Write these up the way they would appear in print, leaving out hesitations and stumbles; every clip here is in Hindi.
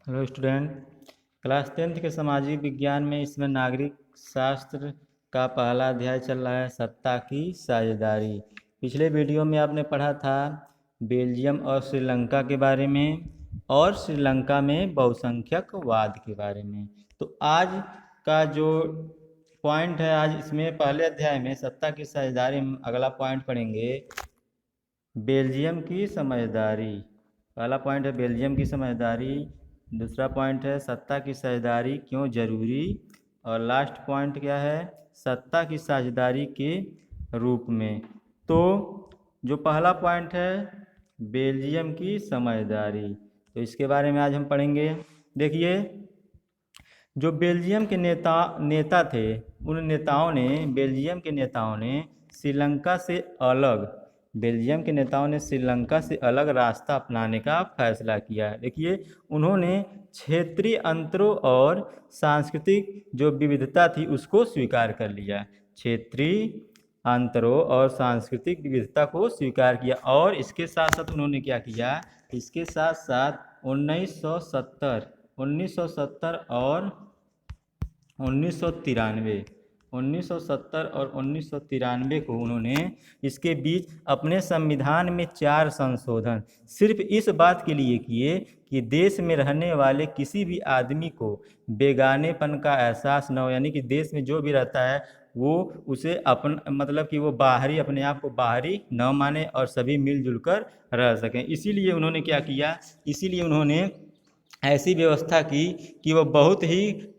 Hello student. क्लास 10th के सामाजिक विज्ञान में इसमें नागरिक शास्त्र का पहला अध्याय चल रहा है, सत्ता की साझेदारी। पिछले वीडियो में आपने पढ़ा था बेल्जियम और श्रीलंका के बारे में और श्रीलंका में बहुसंख्यकवाद के बारे में। तो आज का जो पॉइंट है, आज इसमें पहले अध्याय में सत्ता की साझेदारी में अगला पॉइंट पढ़ेंगे बेल्जियम की समझदारी। पहला पॉइंट है बेल्जियम की समझदारी, दूसरा पॉइंट है सत्ता की साझेदारी क्यों जरूरी, और लास्ट पॉइंट क्या है, सत्ता की साझेदारी के रूप में। तो जो पहला पॉइंट है बेल्जियम की समझदारी, तो इसके बारे में आज हम पढ़ेंगे। देखिए, जो बेल्जियम के नेता थे, उन नेताओं ने बेल्जियम के नेताओं ने श्रीलंका से अलग बेल्जियम के नेताओं ने श्रीलंका से अलग रास्ता अपनाने का फैसला किया। देखिए, उन्होंने क्षेत्रीय अंतरों और सांस्कृतिक जो विविधता थी उसको स्वीकार कर लिया। क्षेत्रीय अंतरों और सांस्कृतिक विविधता को स्वीकार किया, और इसके साथ साथ उन्होंने क्या किया, इसके साथ साथ 1970 और 1993 1970 और 1993 को उन्होंने इसके बीच अपने संविधान में 4 संशोधन सिर्फ इस बात के लिए किए कि देश में रहने वाले किसी भी आदमी को बेगानेपन का एहसास न हो, यानी कि देश में जो भी रहता है वो उसे मतलब कि वो बाहरी, अपने आप को बाहरी न माने और सभी मिलजुल कर रह सकें। इसीलिए उन्होंने क्या किया, इसीलिए उन्होंने ऐसी व्यवस्था की कि वो बहुत ही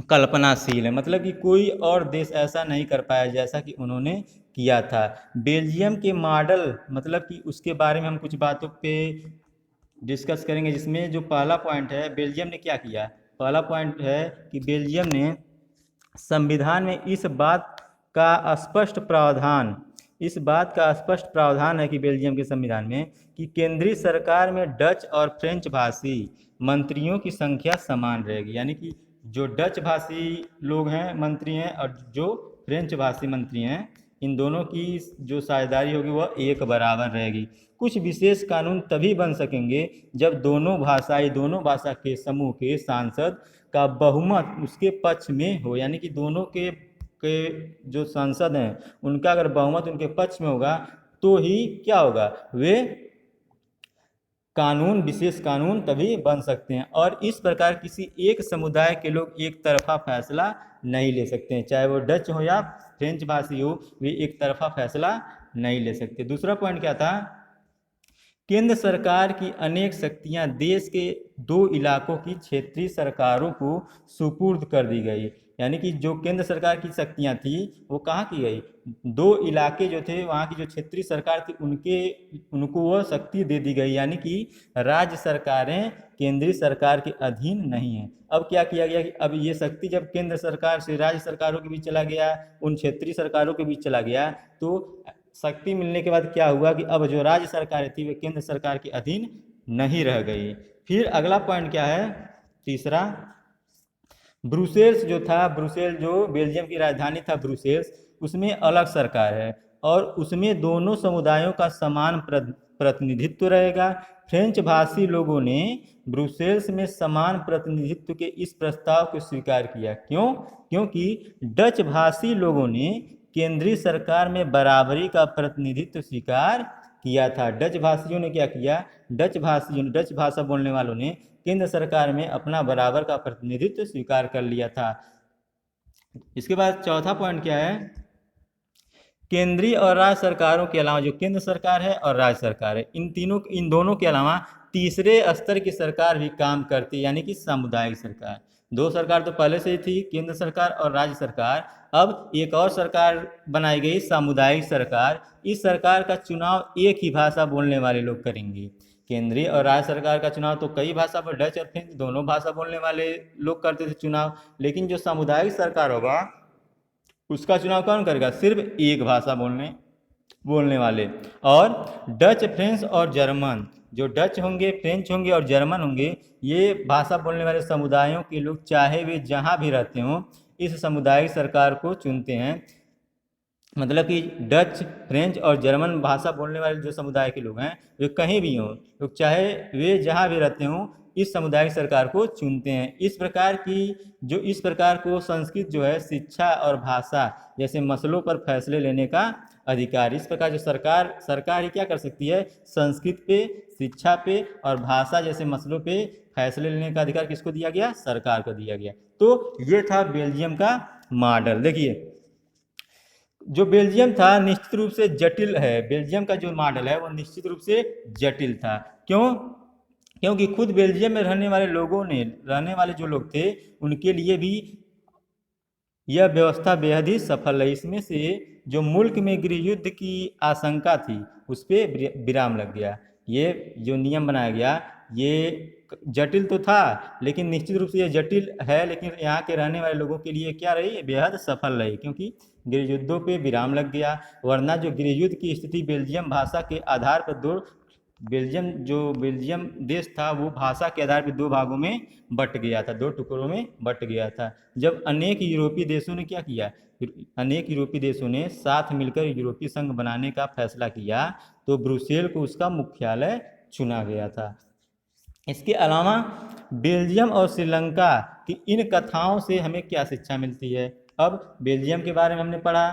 कल्पनाशील है, मतलब कि कोई और देश ऐसा नहीं कर पाया जैसा कि उन्होंने किया था। बेल्जियम के मॉडल, मतलब कि उसके बारे में हम कुछ बातों पे डिस्कस करेंगे, जिसमें जो पहला पॉइंट है बेल्जियम ने क्या किया। पहला पॉइंट है कि बेल्जियम ने संविधान में इस बात का स्पष्ट प्रावधान है कि बेल्जियम के संविधान में कि केंद्रीय सरकार में डच और फ्रेंच भाषी मंत्रियों की संख्या समान रहेगी, यानी कि जो डच भाषी लोग हैं मंत्री हैं और जो फ्रेंच भाषी मंत्री हैं, इन दोनों की जो साझेदारी होगी वह एक बराबर रहेगी। कुछ विशेष कानून तभी बन सकेंगे जब दोनों भाषा के समूह के सांसद का बहुमत उसके पक्ष में हो, यानी कि दोनों के जो सांसद हैं उनका अगर बहुमत उनके पक्ष में होगा तो ही क्या होगा, वे विशेष कानून तभी बन सकते हैं। और इस प्रकार किसी एक समुदाय के लोग एक तरफा फैसला नहीं ले सकते हैं, चाहे वो डच हो या फ्रेंच भाषी हो, वे एक तरफा फैसला नहीं ले सकते। दूसरा पॉइंट क्या था, केंद्र सरकार की अनेक शक्तियां देश के 2 इलाकों की क्षेत्रीय सरकारों को सुपुर्द कर दी गई, यानी कि जो केंद्र सरकार की शक्तियां थी वो कहाँ की गई, 2 इलाके जो थे वहाँ की जो क्षेत्रीय सरकार थी उनको वह शक्ति दे दी गई, यानी कि राज्य सरकारें केंद्रीय सरकार के अधीन नहीं है। अब क्या किया गया कि अब ये शक्ति जब केंद्र सरकार से राज्य सरकारों के बीच चला गया, उन क्षेत्रीय सरकारों के बीच चला गया, तो शक्ति मिलने के बाद क्या हुआ कि अब जो राज्य सरकारें थी वे केंद्र सरकार के अधीन नहीं रह गई। फिर अगला पॉइंट क्या है, तीसरा, ब्रुसेल्स जो बेल्जियम की राजधानी था ब्रुसेल्स, उसमें अलग सरकार है और उसमें दोनों समुदायों का समान प्रतिनिधित्व रहेगा। फ्रेंच भाषी लोगों ने ब्रुसेल्स में समान प्रतिनिधित्व के इस प्रस्ताव को स्वीकार किया। क्योंकि डच भाषी लोगों ने केंद्रीय सरकार में बराबरी का प्रतिनिधित्व स्वीकार किया था। डच भाषियों ने क्या किया, डच भाषा बोलने वालों ने केंद्र सरकार में अपना बराबर का प्रतिनिधित्व स्वीकार कर लिया था। इसके बाद चौथा पॉइंट क्या है, केंद्रीय और राज्य सरकारों के अलावा जो केंद्र सरकार है और राज्य सरकार है, इन दोनों के अलावा तीसरे स्तर की सरकार भी काम करती है, यानी कि सामुदायिक सरकार। 2 सरकार तो पहले से ही थी, केंद्र सरकार और राज्य सरकार। अब एक और सरकार बनाई गई, सामुदायिक सरकार। इस सरकार का चुनाव एक ही भाषा बोलने वाले लोग करेंगे। केंद्रीय और राज्य सरकार का चुनाव तो कई भाषा पर, डच और फ्रेंच दोनों भाषा बोलने वाले लोग करते थे चुनाव, लेकिन जो सामुदायिक सरकार होगा उसका चुनाव कौन करेगा, सिर्फ एक भाषा बोलने वाले। और डच, फ्रेंच और जर्मन, जो डच होंगे, फ्रेंच होंगे और जर्मन होंगे, ये भाषा बोलने वाले समुदायों के लोग चाहे वे जहाँ भी रहते हों इस सामुदायिक सरकार को चुनते हैं। मतलब कि डच, फ्रेंच और जर्मन भाषा बोलने वाले जो समुदाय के लोग हैं वे कहीं भी हों, तो चाहे वे जहाँ भी रहते हों, इस समुदाय की सरकार को चुनते हैं। इस प्रकार को संस्कृत जो है शिक्षा और भाषा जैसे मसलों पर फैसले लेने का अधिकार, इस प्रकार जो सरकार ही क्या कर सकती है, संस्कृत पे, शिक्षा पे और भाषा जैसे मसलों पे फैसले लेने का अधिकार किसको दिया गया, सरकार को दिया गया। तो ये था बेल्जियम का मॉडल। देखिए जो बेल्जियम था निश्चित रूप से जटिल है, बेल्जियम का जो मॉडल है वो निश्चित रूप से जटिल था। क्यों? क्योंकि खुद बेल्जियम में रहने वाले जो लोग थे उनके लिए भी यह व्यवस्था बेहद ही सफल है। इसमें से जो मुल्क में गृह युद्ध की आशंका थी उस पर विराम लग गया। ये जो नियम बनाया गया ये जटिल तो था, लेकिन निश्चित रूप से ये जटिल है, लेकिन यहाँ के रहने वाले लोगों के लिए क्या रही, बेहद सफल रही, क्योंकि गृह युद्धों पे विराम लग गया। वरना जो गृह युद्ध की स्थिति बेल्जियम भाषा के आधार पर बेल्जियम देश था वो भाषा के आधार पर दो भागों में बट गया था, दो टुकड़ों में बट गया था। जब अनेक यूरोपीय देशों ने क्या किया, अनेक यूरोपीय देशों ने साथ मिलकर यूरोपीय संघ बनाने का फैसला किया तो ब्रुसेल को उसका मुख्यालय चुना गया था। इसके अलावा बेल्जियम और श्रीलंका की इन कथाओं से हमें क्या शिक्षा मिलती है। अब बेल्जियम के बारे में हमने पढ़ा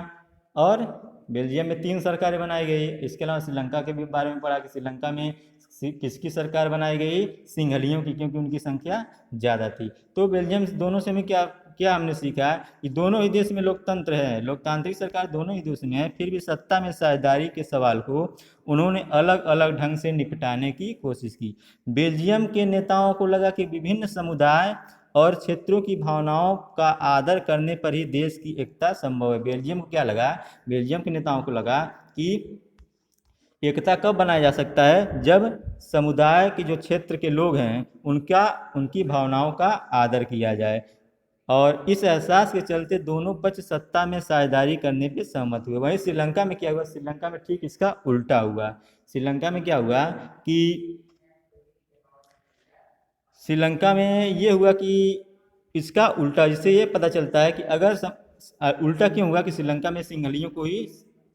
और बेल्जियम में 3 सरकारें बनाई गई। इसके अलावा श्रीलंका के भी बारे में पढ़ा कि श्रीलंका में किसकी सरकार बनाई गई, सिंहलियों की, क्योंकि उनकी संख्या ज़्यादा थी। तो बेल्जियम दोनों से हमें क्या क्या हमने सीखा कि दोनों ही देश में लोकतंत्र है, लोकतांत्रिक सरकार दोनों ही देश में है, फिर भी सत्ता में साझेदारी के सवाल को उन्होंने अलग अलग ढंग से निपटाने की कोशिश की। बेल्जियम के नेताओं को लगा कि विभिन्न समुदाय और क्षेत्रों की भावनाओं का आदर करने पर ही देश की एकता संभव है। बेल्जियम को क्या लगा, बेल्जियम के नेताओं को लगा कि एकता कब बनाया जा सकता है, जब समुदाय के जो क्षेत्र के लोग हैं उनकी भावनाओं का आदर किया जाए। और इस एहसास के चलते दोनों पक्ष सत्ता में साझेदारी करने पे सहमत हुए। वहीं श्रीलंका में क्या हुआ, श्रीलंका में ठीक इसका उल्टा हुआ। श्रीलंका में क्या हुआ कि श्रीलंका में ये हुआ कि इसका उल्टा, जिससे ये पता चलता है कि उल्टा क्यों हुआ कि श्रीलंका में सिंहलियों को ही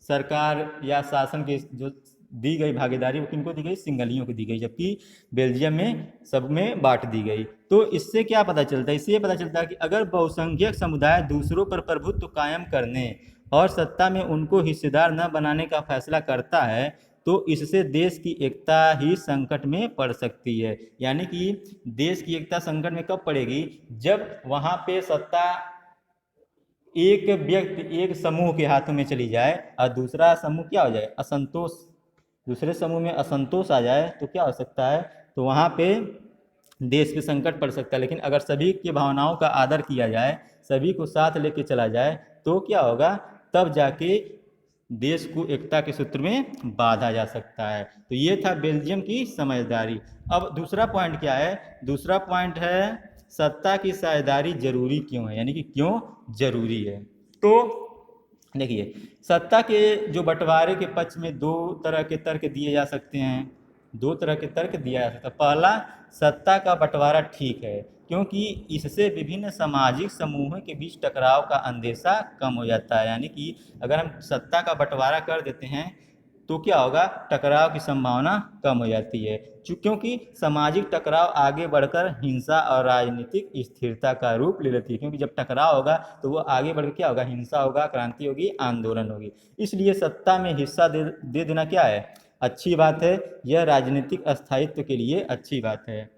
सरकार या शासन के जो दी गई भागीदारी वो किनको दी गई, सिंहलियों को दी गई, जबकि बेल्जियम में सब में बांट दी गई। तो इससे क्या पता चलता है, इससे ये पता चलता है कि अगर बहुसंख्यक समुदाय दूसरों पर प्रभुत्व कायम करने और सत्ता में उनको हिस्सेदार न बनाने का फैसला करता है तो इससे देश की एकता ही संकट में पड़ सकती है। यानी कि देश की एकता संकट में कब पड़ेगी, जब वहाँ पे सत्ता एक व्यक्ति, एक समूह के हाथों में चली जाए और दूसरा समूह क्या हो जाए, असंतोष, दूसरे समूह में असंतोष आ जाए तो क्या हो सकता है, तो वहाँ पे देश पे संकट पड़ सकता है। लेकिन अगर सभी की भावनाओं का आदर किया जाए, सभी को साथ लेके चला जाए तो क्या होगा, तब जाके देश को एकता के सूत्र में बांधा जा सकता है। तो ये था बेल्जियम की समझदारी। अब दूसरा पॉइंट क्या है, दूसरा पॉइंट है सत्ता की साझेदारी जरूरी क्यों है, यानी कि क्यों जरूरी है। तो देखिए सत्ता के जो बंटवारे के पक्ष में दो तरह के तर्क दिए जा सकते हैं, दो तरह के तर्क दिया जा सकता है। पहला, सत्ता का बंटवारा ठीक है क्योंकि इससे विभिन्न सामाजिक समूहों के बीच टकराव का अंदेशा कम हो जाता है। यानी कि अगर हम सत्ता का बंटवारा कर देते हैं तो क्या होगा, टकराव की संभावना कम हो जाती है, क्योंकि सामाजिक टकराव आगे बढ़कर हिंसा और राजनीतिक स्थिरता का रूप ले लेती है। क्योंकि जब टकराव होगा तो वो आगे बढ़कर क्या होगा, हिंसा होगा, क्रांति होगी, आंदोलन होगी। इसलिए सत्ता में हिस्सा दे देना क्या है, अच्छी बात है, यह राजनीतिक स्थायित्व के लिए अच्छी बात है।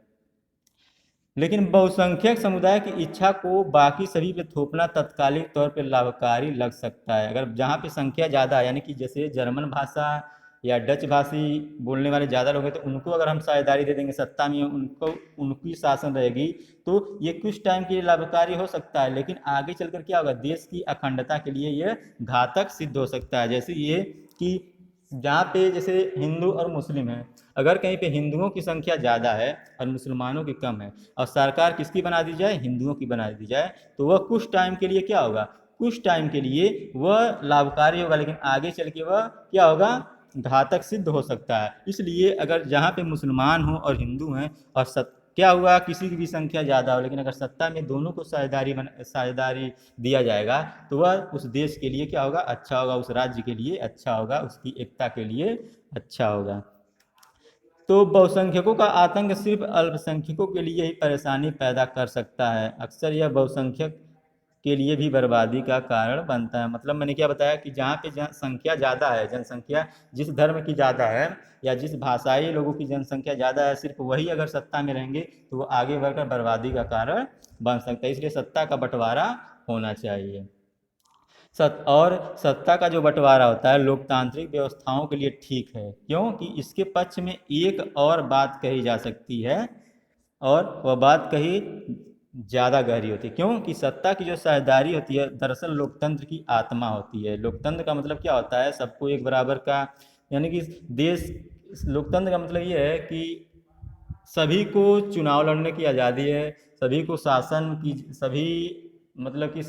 लेकिन बहुसंख्यक समुदाय की इच्छा को बाकी सभी पे थोपना तत्कालिक तौर पे लाभकारी लग सकता है। अगर जहाँ पे संख्या ज़्यादा है, यानी कि जैसे जर्मन भाषा या डच भाषी बोलने वाले ज़्यादा लोग हैं, तो उनको अगर हम साझेदारी दे देंगे सत्ता में, उनकी शासन रहेगी, तो ये कुछ टाइम के लिए लाभकारी हो सकता है, लेकिन आगे चलकर क्या होगा, देश की अखंडता के लिए ये घातक सिद्ध हो सकता है। जैसे ये कि जहाँ पे जैसे हिंदू और मुस्लिम हैं, अगर कहीं पे हिंदुओं की संख्या ज़्यादा है और मुसलमानों की कम है और सरकार किसकी बना दी जाए, हिंदुओं की बना दी जाए, तो वह कुछ टाइम के लिए क्या होगा, कुछ टाइम के लिए वह लाभकारी होगा, लेकिन आगे चल के वह क्या होगा, घातक सिद्ध हो सकता है। इसलिए अगर जहाँ पे मुसलमान हो और हिंदू हैं और क्या हुआ, किसी की भी संख्या ज़्यादा हो, लेकिन अगर सत्ता में दोनों को साझेदारी दिया जाएगा तो वह उस देश के लिए क्या होगा, अच्छा होगा, उस राज्य के लिए अच्छा होगा, उसकी एकता के लिए अच्छा होगा। तो बहुसंख्यकों का आतंक सिर्फ अल्पसंख्यकों के लिए ही परेशानी पैदा कर सकता है, अक्सर यह बहुसंख्यक के लिए भी बर्बादी का कारण बनता है। मतलब मैंने क्या बताया कि जहाँ पे संख्या ज़्यादा है, जनसंख्या जिस धर्म की ज़्यादा है या जिस भाषाई लोगों की जनसंख्या ज़्यादा है, सिर्फ वही अगर सत्ता में रहेंगे तो वो आगे बढ़कर बर्बादी का कारण बन सकता है। इसलिए सत्ता का बंटवारा होना चाहिए। और सत्ता का जो बंटवारा होता है लोकतांत्रिक व्यवस्थाओं के लिए ठीक है, क्योंकि इसके पक्ष में एक और बात कही जा सकती है, और वह बात कही ज़्यादा गहरी होती है, क्योंकि सत्ता की जो साझेदारी होती है दरअसल लोकतंत्र की आत्मा होती है। लोकतंत्र का मतलब क्या होता है, सबको एक बराबर का, यानी कि देश, लोकतंत्र का मतलब ये है कि सभी को चुनाव लड़ने की आज़ादी है, सभी को शासन की, सभी मतलब कि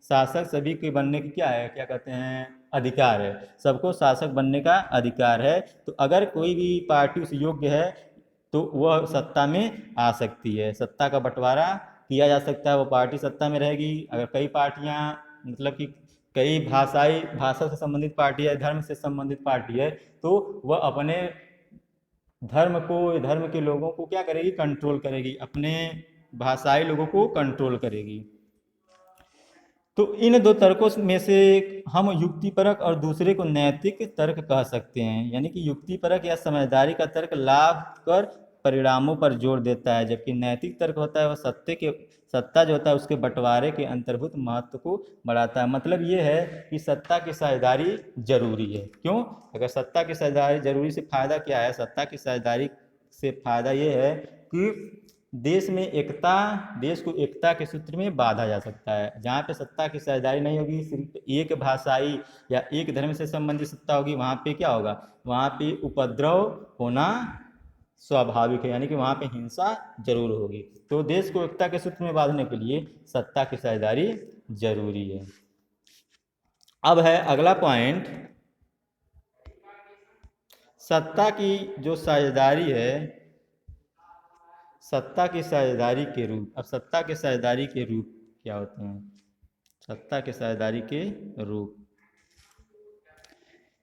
शासक सभी के बनने की क्या है, क्या कहते हैं, अधिकार है, सबको शासक बनने का अधिकार है। तो अगर कोई भी पार्टी उस योग्य है तो वह सत्ता में आ सकती है, सत्ता का बंटवारा किया जा सकता है, वो पार्टी सत्ता में रहेगी। अगर कई पार्टियां, मतलब कि कई भाषा से संबंधित पार्टी है, धर्म से संबंधित पार्टी है, तो वह अपने धर्म के लोगों को क्या करेगी, कंट्रोल करेगी, अपने भाषाई लोगों को कंट्रोल करेगी। तो इन दो तर्कों में से हम युक्तिपरक और दूसरे को नैतिक तर्क कह सकते हैं। यानी कि युक्तिपरक या समझदारी का तर्क लाभ कर परिणामों पर जोर देता है, जबकि नैतिक तर्क होता है वह सत्ता जो होता है उसके बंटवारे के अंतर्भूत महत्व को बढ़ाता है। मतलब ये है कि सत्ता की साझेदारी जरूरी है। क्यों? अगर सत्ता की साझेदारी जरूरी से फायदा क्या है, सत्ता की साझेदारी से फायदा ये है कि देश को एकता के सूत्र में बांधा जा सकता है। जहाँ पे सत्ता की साझेदारी नहीं होगी, सिर्फ एक भाषाई या एक धर्म से संबंधित सत्ता होगी, वहाँ पे क्या होगा, वहाँ पे उपद्रव होना स्वाभाविक है, यानी कि वहाँ पे हिंसा जरूर होगी। तो देश को एकता के सूत्र में बांधने के लिए सत्ता की साझेदारी जरूरी है। अब है अगला पॉइंट, सत्ता की जो साझेदारी है, सत्ता की साझेदारी के रूप। अब सत्ता के साझेदारी के रूप क्या होते हैं, सत्ता के साझेदारी के रूप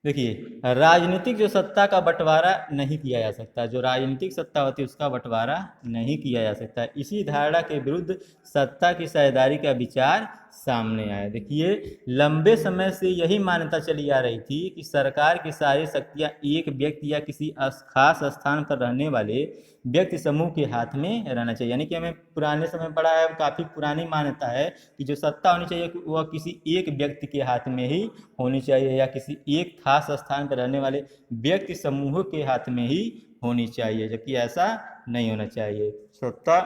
देखिए, राजनीतिक जो सत्ता का बंटवारा नहीं किया जा सकता, जो राजनीतिक सत्ता होती है उसका बंटवारा नहीं किया जा सकता। इसी धारणा के विरुद्ध सत्ता की साझेदारी का विचार सामने आया। देखिए, लंबे समय से यही मान्यता चली आ रही थी कि सरकार की सारी शक्तियां एक व्यक्ति या किसी खास स्थान पर रहने वाले व्यक्ति समूह के हाथ में रहना चाहिए। यानी कि हमें पुराने समय पढ़ा है, काफ़ी पुरानी मान्यता है कि जो सत्ता होनी चाहिए वह किसी एक व्यक्ति के हाथ में ही होनी चाहिए, या किसी एक खास स्थान पर रहने वाले व्यक्ति समूह के हाथ में ही होनी चाहिए, जबकि ऐसा नहीं होना चाहिए। सत्ता,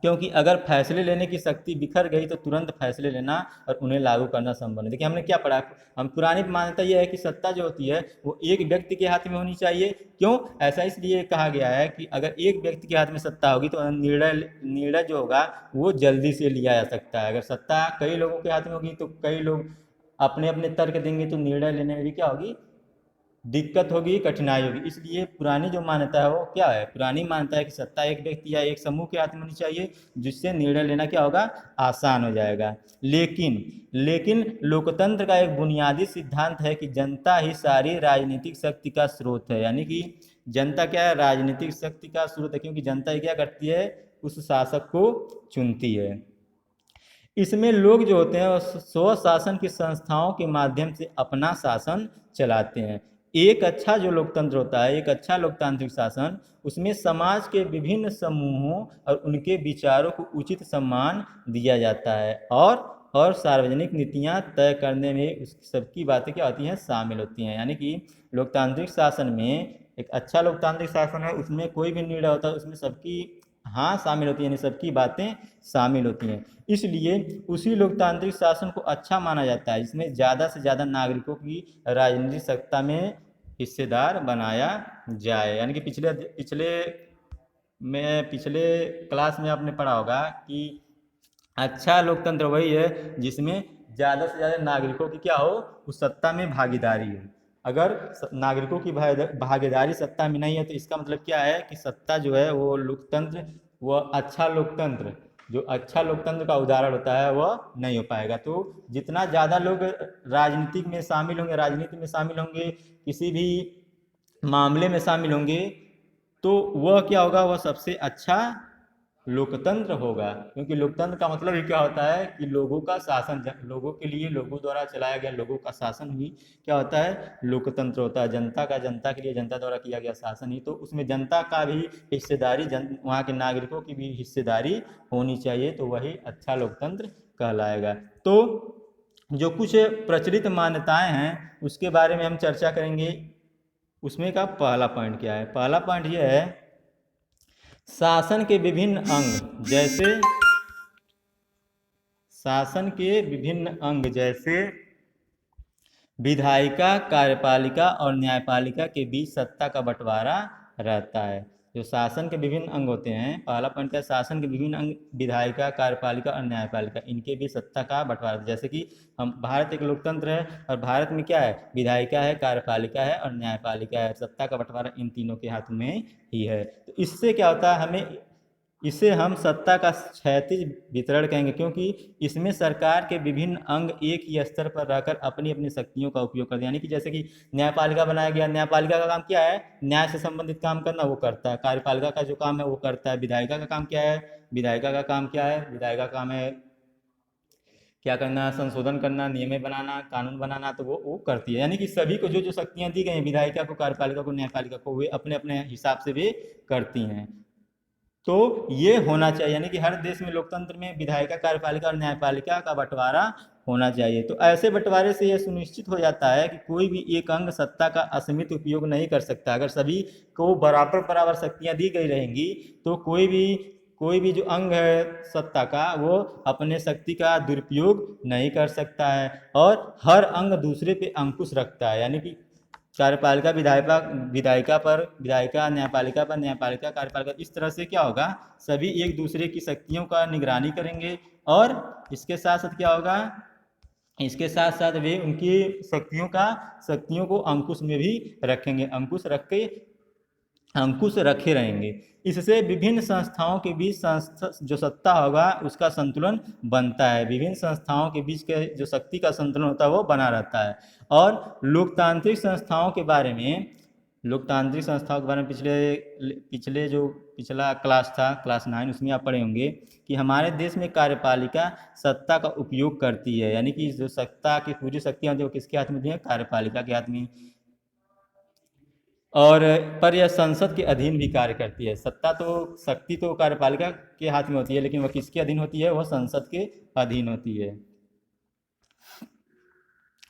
क्योंकि अगर फैसले लेने की शक्ति बिखर गई तो तुरंत फैसले लेना और उन्हें लागू करना संभव है। देखिए, हमने क्या पढ़ा, हम पुरानी मान्यता यह है कि सत्ता जो होती है वो एक व्यक्ति के हाथ में होनी चाहिए। क्यों ऐसा? इसलिए कहा गया है कि अगर एक व्यक्ति के हाथ में सत्ता होगी तो निर्णय जो होगा वो जल्दी से लिया जा सकता है। अगर सत्ता कई लोगों के हाथ में होगी तो कई लोग अपने अपने तर्क देंगे, तो निर्णय लेने में भी क्या होगी, दिक्कत होगी, कठिनाई होगी। इसलिए पुरानी जो मान्यता है वो क्या है, पुरानी मान्यता है कि सत्ता एक व्यक्ति या एक समूह के हाथ में होनी चाहिए, जिससे निर्णय लेना क्या होगा, आसान हो जाएगा। लेकिन लोकतंत्र का एक बुनियादी सिद्धांत है कि जनता ही सारी राजनीतिक शक्ति का स्रोत है। यानी कि जनता क्या है, राजनीतिक शक्ति का स्रोत है, क्योंकि जनता ही क्या करती है, उस शासक को चुनती है। इसमें लोग जो होते हैं वो स्व शासन की संस्थाओं के माध्यम से अपना शासन चलाते हैं। एक अच्छा जो लोकतंत्र होता है, एक अच्छा लोकतांत्रिक शासन, उसमें समाज के विभिन्न समूहों और उनके विचारों को उचित सम्मान दिया जाता है, और सार्वजनिक नीतियां तय करने में उस सबकी बातें क्या होती हैं, शामिल होती हैं। यानी कि लोकतांत्रिक शासन में, एक अच्छा लोकतांत्रिक शासन है उसमें कोई भी निर्णय होता है उसमें सबकी हाँ शामिल होती है, यानी सबकी बातें शामिल होती हैं। इसलिए उसी लोकतांत्रिक शासन को अच्छा माना जाता है जिसमें ज़्यादा से ज़्यादा नागरिकों की राजनीतिक सत्ता में हिस्सेदार बनाया जाए। यानी कि पिछले क्लास में आपने पढ़ा होगा कि अच्छा लोकतंत्र वही है जिसमें ज़्यादा से ज़्यादा नागरिकों की क्या हो, उस सत्ता में भागीदारी हो। अगर नागरिकों की भागीदारी सत्ता में नहीं है तो इसका मतलब क्या है कि सत्ता जो है वो लोकतंत्र, वह अच्छा लोकतंत्र, जो अच्छा लोकतंत्र का उदाहरण होता है वह नहीं हो पाएगा। तो जितना ज़्यादा लोग राजनीति में शामिल होंगे, किसी भी मामले में शामिल होंगे, तो वह क्या होगा, वह सबसे अच्छा लोकतंत्र होगा। क्योंकि लोकतंत्र का मतलब ही क्या होता है कि लोगों का शासन, लोगों के लिए, लोगों द्वारा चलाया गया लोगों का शासन ही क्या होता है, लोकतंत्र होता है। जनता के लिए जनता द्वारा किया गया शासन ही, तो उसमें जनता का भी हिस्सेदारी, वहाँ के नागरिकों की भी हिस्सेदारी होनी चाहिए, तो वही अच्छा लोकतंत्र कहलाएगा। तो जो कुछ प्रचलित मान्यताएं हैं उसके बारे में हम चर्चा करेंगे। उसमें का पहला पॉइंट क्या है, पहला पॉइंट यह है, शासन के विभिन्न अंग जैसे विधायिका, कार्यपालिका और न्यायपालिका के बीच सत्ता का बंटवारा रहता है। जो शासन के विभिन्न अंग होते हैं, पहला पॉइंट है शासन के विभिन्न अंग, विधायिका, कार्यपालिका और न्यायपालिका, इनके बीच सत्ता का बंटवारा। जैसे कि हम, भारत एक लोकतंत्र है और भारत में क्या है, विधायिका है, कार्यपालिका है और न्यायपालिका है। सत्ता का बंटवारा इन तीनों के हाथ में ही है। तो इससे क्या होता है, हमें इसे हम सत्ता का क्षैतिज वितरण कहेंगे, क्योंकि इसमें सरकार के विभिन्न अंग एक ही स्तर पर रहकर अपनी अपनी शक्तियों का उपयोग करते हैं। यानी कि जैसे कि न्यायपालिका बनाया गया, न्यायपालिका का काम क्या है, न्याय से संबंधित काम करना, वो करता है। कार्यपालिका का जो काम है वो करता है। विधायिका का काम क्या है, विधायिका का काम क्या है, विधायिका का काम है क्या करना, संशोधन करना, नियम बनाना, कानून बनाना, तो वो करती है। यानी कि सभी को जो जो शक्तियां दी गई हैं, विधायिका को, कार्यपालिका को, न्यायपालिका को, वे अपने अपने हिसाब से भी करती हैं। तो ये होना चाहिए, यानी कि हर देश में लोकतंत्र में विधायिका, कार्यपालिका और न्यायपालिका का बंटवारा होना चाहिए। तो ऐसे बंटवारे से यह सुनिश्चित हो जाता है कि कोई भी एक अंग सत्ता का असीमित उपयोग नहीं कर सकता। अगर सभी को बराबर बराबर शक्तियां दी गई रहेंगी तो कोई भी जो अंग है सत्ता का, वो अपने शक्ति का दुरुपयोग नहीं कर सकता है और हर अंग दूसरे पे अंकुश रखता है। यानी कि कार्यपालिका विधायिका न्यायपालिका पर, न्यायपालिका कार्यपालिका, इस तरह से क्या होगा, सभी एक दूसरे की शक्तियों का निगरानी करेंगे और इसके साथ साथ क्या होगा, इसके साथ साथ वे उनकी शक्तियों को अंकुश में भी रखेंगे, अंकुश रखे रहेंगे। इससे विभिन्न संस्थाओं के बीच जो सत्ता होगा उसका संतुलन बनता है। विभिन्न संस्थाओं के बीच के जो शक्ति का संतुलन होता है वो बना रहता है। और लोकतांत्रिक संस्थाओं के बारे में पिछला क्लास था, क्लास 9, उसमें आप पढ़े होंगे कि हमारे देश में कार्यपालिका सत्ता का उपयोग करती है। यानी कि जो सत्ता की पूरी शक्तियाँ होती है वो किसके हाथ में होती है, कार्यपालिका के हाथ में। और पर यह संसद के अधीन भी कार्य करती है। शक्ति तो कार्यपालिका के हाथ में होती है, लेकिन वह किसके अधीन होती है, वह संसद के अधीन होती है।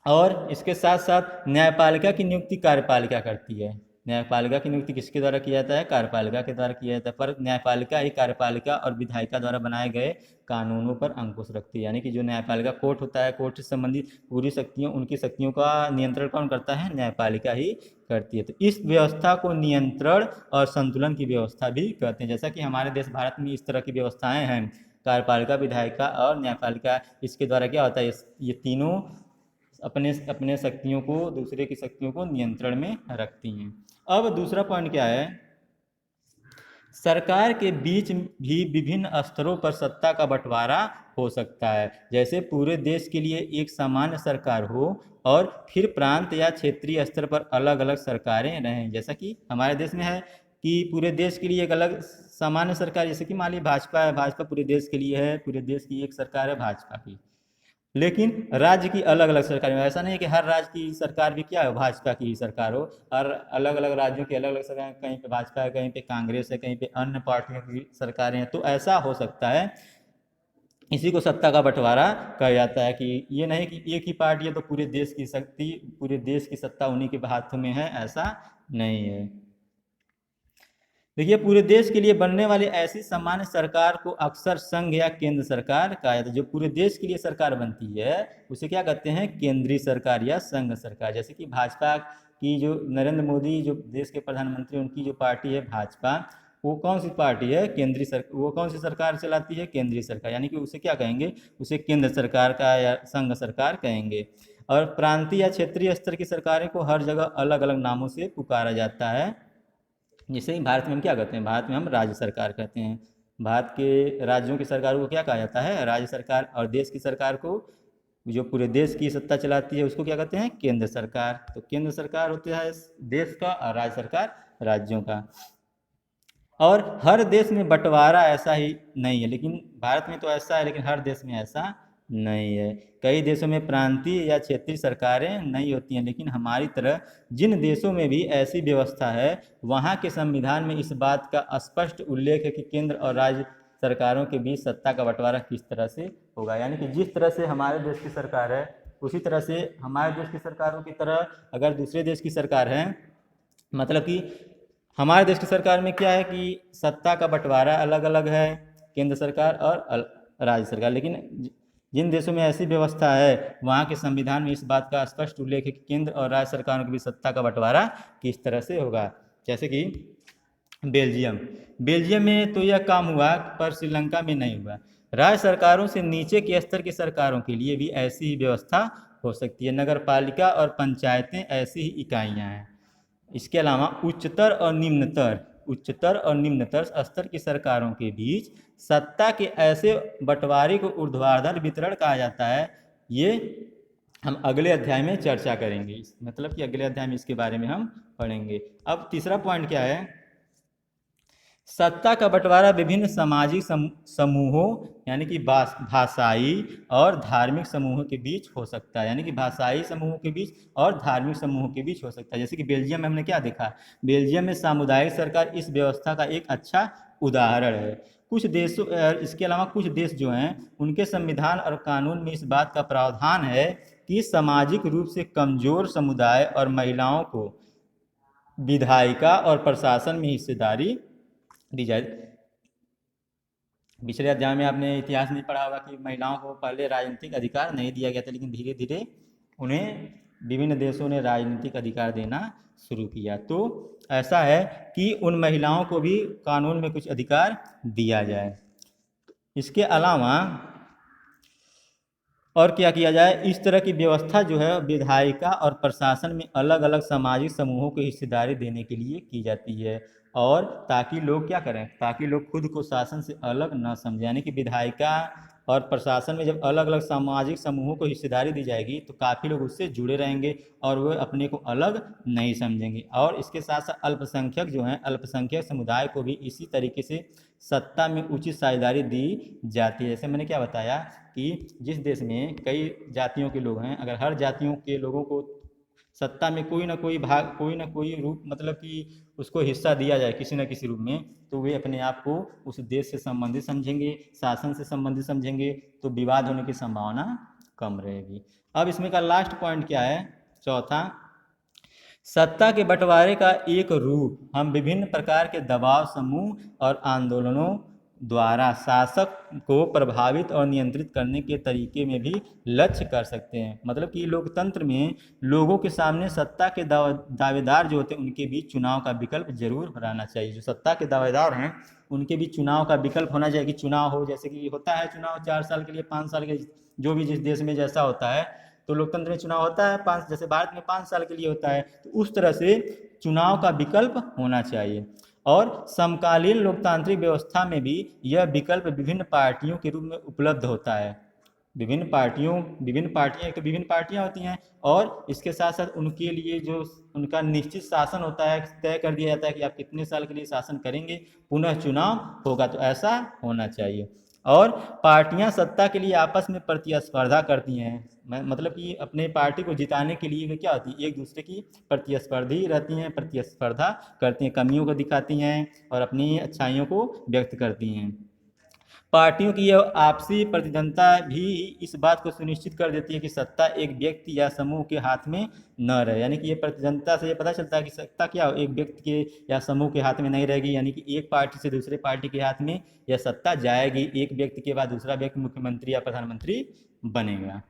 और इसके साथ साथ न्यायपालिका की नियुक्ति कार्यपालिका करती है। न्यायपालिका की नियुक्ति किसके द्वारा किया जाता है, कार्यपालिका के द्वारा किया जाता है। पर न्यायपालिका ही कार्यपालिका और विधायिका द्वारा बनाए गए कानूनों पर अंकुश रखती है। यानी कि जो न्यायपालिका कोर्ट होता है, कोर्ट से संबंधित पूरी शक्तियों, उनकी शक्तियों का नियंत्रण कौन करता है, न्यायपालिका ही करती है। तो इस व्यवस्था को नियंत्रण और संतुलन की व्यवस्था भी कहते हैं। जैसा कि हमारे देश भारत में इस तरह की व्यवस्थाएं हैं, कार्यपालिका, विधायिका और न्यायपालिका, इसके द्वारा क्या होता है, ये तीनों अपने शक्तियों को, दूसरे की शक्तियों को नियंत्रण में रखती हैं। अब दूसरा पॉइंट क्या है, सरकार के बीच भी विभिन्न स्तरों पर सत्ता का बंटवारा हो सकता है। जैसे पूरे देश के लिए एक सामान्य सरकार हो और फिर प्रांत या क्षेत्रीय स्तर पर अलग अलग सरकारें रहें। जैसा कि हमारे देश में है कि पूरे देश के लिए एक अलग सामान्य सरकार, जैसे कि मान लीजिए भाजपा है, भाजपा पूरे देश के लिए है, पूरे देश की एक सरकार है भाजपा की। लेकिन राज्य की अलग अलग सरकार में ऐसा नहीं है कि हर राज्य की सरकार भी क्या है, भाजपा की ही सरकार हो। हर अलग अलग राज्यों की अलग अलग सरकार, कहीं पे भाजपा है, कहीं पे कांग्रेस है, कहीं पे अन्य पार्टियों की सरकारें हैं। तो ऐसा हो सकता है, इसी को सत्ता का बंटवारा कहा जाता है कि ये नहीं कि एक ही पार्टी है तो पूरे देश की शक्ति, पूरे देश की सत्ता उन्हीं के हाथों में है, ऐसा नहीं है। देखिए, पूरे देश के लिए बनने वाली ऐसी सामान्य सरकार को अक्सर संघ या केंद्र सरकार कहा जाता है। जो पूरे देश के लिए सरकार बनती है उसे क्या कहते हैं, केंद्रीय सरकार या संघ सरकार। जैसे कि भाजपा की जो नरेंद्र मोदी जो देश के प्रधानमंत्री, उनकी जो पार्टी है भाजपा, वो कौन सी पार्टी है, वो कौन सी सरकार चलाती है, केंद्रीय सरकार। यानी कि उसे क्या कहेंगे, उसे केंद्र सरकार का या संघ सरकार कहेंगे। और प्रांतीय या क्षेत्रीय स्तर की सरकारें को हर जगह अलग अलग नामों से पुकारा जाता है। जैसे ही भारत में हम क्या कहते हैं, भारत में हम राज्य सरकार कहते हैं। भारत के राज्यों की सरकारों को क्या कहा जाता है, राज्य सरकार। और देश की सरकार को, जो पूरे देश की सत्ता चलाती है, उसको क्या कहते हैं, केंद्र सरकार। तो केंद्र सरकार होता है देश का और राज्य सरकार राज्यों का। और हर देश में बंटवारा ऐसा ही नहीं है, लेकिन भारत में तो ऐसा है, लेकिन हर देश में ऐसा नहीं है। कई देशों में प्रांतीय या क्षेत्रीय सरकारें नहीं होती हैं, लेकिन हमारी तरह जिन देशों में भी ऐसी व्यवस्था है, वहाँ के संविधान में इस बात का स्पष्ट उल्लेख है कि केंद्र और राज्य सरकारों के बीच सत्ता का बंटवारा किस तरह से होगा। यानी कि जिस तरह से हमारे देश की सरकार है, उसी तरह से हमारे देश की सरकारों की तरह अगर दूसरे देश की सरकार है, मतलब कि हमारे देश की सरकार में क्या है कि सत्ता का बंटवारा अलग अलग है, केंद्र सरकार और राज्य सरकार। लेकिन जिन देशों में ऐसी व्यवस्था है, वहाँ के संविधान में इस बात का स्पष्ट उल्लेख है कि केंद्र और राज्य सरकारों के बीच सत्ता का बंटवारा किस तरह से होगा। जैसे कि बेल्जियम में तो यह काम हुआ, पर श्रीलंका में नहीं हुआ। राज्य सरकारों से नीचे के स्तर की सरकारों के लिए भी ऐसी ही व्यवस्था हो सकती है। नगर पालिका और पंचायतें ऐसी ही इकाइयाँ हैं। इसके अलावा उच्चतर और निम्नतर स्तर की सरकारों के बीच सत्ता के ऐसे बंटवारे को ऊर्ध्वाधर वितरण कहा जाता है। ये हम अगले अध्याय में चर्चा करेंगे, मतलब कि अगले अध्याय में इसके बारे में हम पढ़ेंगे। अब तीसरा पॉइंट क्या है, सत्ता का बंटवारा विभिन्न सामाजिक समूहों यानी कि भाषाई और धार्मिक समूहों के बीच हो सकता है। यानी कि भाषाई समूहों के बीच और धार्मिक समूहों के बीच हो सकता है। जैसे कि बेल्जियम में हमने क्या देखा, बेल्जियम में सामुदायिक सरकार इस व्यवस्था का एक अच्छा उदाहरण है। कुछ देशों, इसके अलावा कुछ देश जो हैं, उनके संविधान और कानून में इस बात का प्रावधान है कि सामाजिक रूप से कमजोर समुदाय और महिलाओं को विधायिका और प्रशासन में हिस्सेदारी दी जाए। पिछले अध्याय में आपने इतिहास में पढ़ा होगा कि महिलाओं को पहले राजनीतिक अधिकार नहीं दिया गया था, लेकिन धीरे धीरे उन्हें विभिन्न देशों ने राजनीतिक अधिकार देना शुरू किया। तो ऐसा है कि उन महिलाओं को भी कानून में कुछ अधिकार दिया जाए। इसके अलावा और क्या किया जाए, इस तरह की व्यवस्था जो है विधायिका और प्रशासन में अलग अलग सामाजिक समूहों को हिस्सेदारी देने के लिए की जाती है। और ताकि लोग क्या करें, ताकि लोग खुद को शासन से अलग न समझें। यानी कि विधायिका और प्रशासन में जब अलग अलग सामाजिक समूहों को हिस्सेदारी दी जाएगी, तो काफ़ी लोग उससे जुड़े रहेंगे और वे अपने को अलग नहीं समझेंगे। और इसके साथ साथ अल्पसंख्यक जो हैं, अल्पसंख्यक समुदाय को भी इसी तरीके से सत्ता में उचित साझेदारी दी जाती है। जैसे मैंने क्या बताया कि जिस देश में कई जातियों के लोग हैं, अगर हर जातियों के लोगों को सत्ता में कोई ना कोई भाग, कोई ना कोई रूप, मतलब कि उसको हिस्सा दिया जाए किसी न किसी रूप में, तो वे अपने आप को उस देश से संबंधित समझेंगे, शासन से संबंधित समझेंगे, तो विवाद होने की संभावना कम रहेगी। अब इसमें का लास्ट पॉइंट क्या है, चौथा, सत्ता के बंटवारे का एक रूप हम विभिन्न प्रकार के दबाव समूह और आंदोलनों द्वारा शासक को प्रभावित और नियंत्रित करने के तरीके में भी लक्ष्य कर सकते हैं। मतलब कि लोकतंत्र में लोगों के सामने सत्ता के दावेदार जो होते हैं, उनके बीच चुनाव का विकल्प जरूर रहना चाहिए। जो सत्ता के दावेदार हैं, उनके बीच चुनाव का विकल्प होना चाहिए कि चुनाव हो, जैसे कि होता है चुनाव 4 साल के लिए, 5 साल के, जो भी जिस देश में जैसा होता है, तो लोकतंत्र में चुनाव होता है 5, जैसे भारत में 5 साल के लिए होता है, तो उस तरह से चुनाव का विकल्प होना चाहिए। और समकालीन लोकतांत्रिक व्यवस्था में भी यह विकल्प विभिन्न पार्टियों के रूप में उपलब्ध होता है। विभिन्न पार्टियां एक तो विभिन्न पार्टियां होती हैं, और इसके साथ साथ उनके लिए जो उनका निश्चित शासन होता है, तय कर दिया जाता है कि आप कितने साल के लिए शासन करेंगे, पुनः चुनाव होगा, तो ऐसा होना चाहिए। और पार्टियां सत्ता के लिए आपस में प्रतिस्पर्धा करती हैं, मतलब कि अपने पार्टी को जिताने के लिए वे क्या होती है, एक दूसरे की प्रतिस्पर्धी रहती हैं, प्रतिस्पर्धा करती हैं, कमियों को दिखाती हैं और अपनी अच्छाइयों को व्यक्त करती हैं। पार्टियों की यह आपसी प्रतिद्वंद्विता भी इस बात को सुनिश्चित कर देती है कि सत्ता एक व्यक्ति या समूह के हाथ में न रहे। यानी कि ये प्रतिद्वंद्विता से ये पता चलता है कि सत्ता क्या एक व्यक्ति के या समूह के हाथ में नहीं रहेगी। यानी कि एक पार्टी से दूसरे पार्टी के हाथ में यह सत्ता जाएगी, एक व्यक्ति के बाद दूसरा व्यक्ति मुख्यमंत्री या प्रधानमंत्री बनेगा।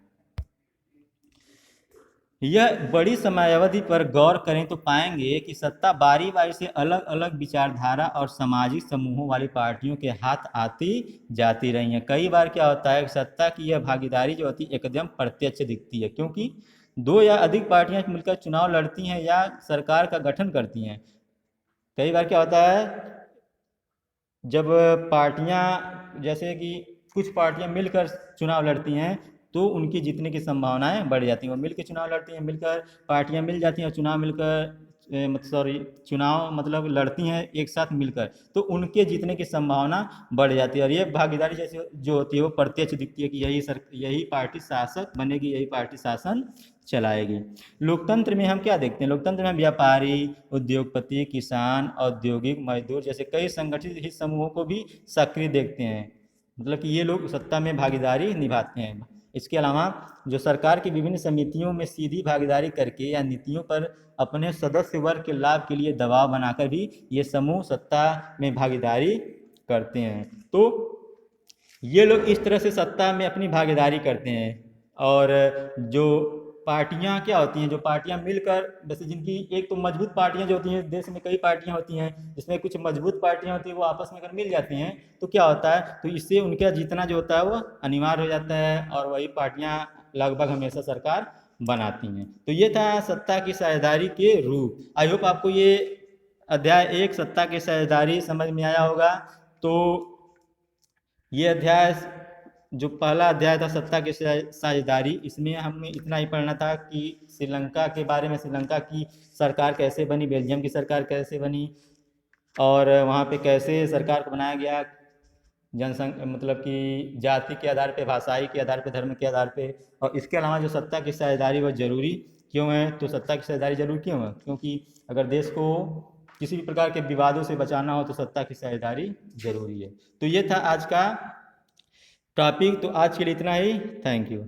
यह बड़ी समयावधि पर गौर करें तो पाएंगे कि सत्ता बारी बारी से अलग अलग विचारधारा और सामाजिक समूहों वाली पार्टियों के हाथ आती जाती रही है। कई बार क्या होता है, सत्ता की यह भागीदारी जो होती है एकदम प्रत्यक्ष दिखती है, क्योंकि दो या अधिक पार्टियां मिलकर चुनाव लड़ती हैं या सरकार का गठन करती हैं। कई बार क्या होता है, जब पार्टियां जैसे कि कुछ पार्टियां मिलकर चुनाव लड़ती हैं तो उनकी जीतने की संभावनाएं बढ़ जाती हैं। वो मिलकर चुनाव लड़ती हैं, मिलकर पार्टियां मिल जाती हैं और चुनाव मिलकर सॉरी चुनाव मतलब लड़ती हैं एक साथ मिलकर, तो उनके जीतने की संभावना बढ़ जाती है। और ये भागीदारी जैसे जो होती है वो प्रत्यक्ष दिखती है कि यही पार्टी शासक बनेगी, यही पार्टी शासन चलाएगी। लोकतंत्र में हम क्या देखते हैं, लोकतंत्र में व्यापारी, उद्योगपति, किसान, औद्योगिक, मजदूर जैसे कई संगठित हित समूहों को भी सक्रिय देखते हैं, मतलब कि ये लोग सत्ता में भागीदारी निभाते हैं। इसके अलावा जो सरकार की विभिन्न समितियों में सीधी भागीदारी करके या नीतियों पर अपने सदस्य वर्ग के लाभ के लिए दबाव बनाकर भी ये समूह सत्ता में भागीदारी करते हैं। तो ये लोग इस तरह से सत्ता में अपनी भागीदारी करते हैं। और जो पार्टियां क्या होती हैं, जो पार्टियां मिलकर जैसे जिनकी एक तो मजबूत पार्टियां जो होती हैं, देश में कई पार्टियां होती हैं जिसमें कुछ मजबूत पार्टियां होती हैं, वो आपस में अगर मिल जाती हैं तो क्या होता है, तो इससे उनका जीतना जो होता है वो अनिवार्य हो जाता है और वही पार्टियां लगभग हमेशा सरकार बनाती हैं। तो ये था सत्ता की साझेदारी के रूप। आई होप आपको ये अध्याय 1 सत्ता की साझेदारी समझ में आया होगा। तो ये अध्याय जो पहला अध्याय था सत्ता की साझेदारी, इसमें हमें इतना ही पढ़ना था कि श्रीलंका के बारे में, श्रीलंका की सरकार कैसे बनी, बेल्जियम की सरकार कैसे बनी और वहाँ पे कैसे सरकार को बनाया गया, जनसंख्या मतलब कि जाति के आधार पे, भाषाई के आधार पे, धर्म के आधार पे। और इसके अलावा जो सत्ता की साझेदारी वो जरूरी क्यों है, तो सत्ता की साझेदारी जरूरी क्यों है, क्योंकि अगर देश को किसी भी प्रकार के विवादों से बचाना हो तो सत्ता की साझेदारी जरूरी है। तो ये था आज का टॉपिक। तो आज के लिए इतना ही। Thank you.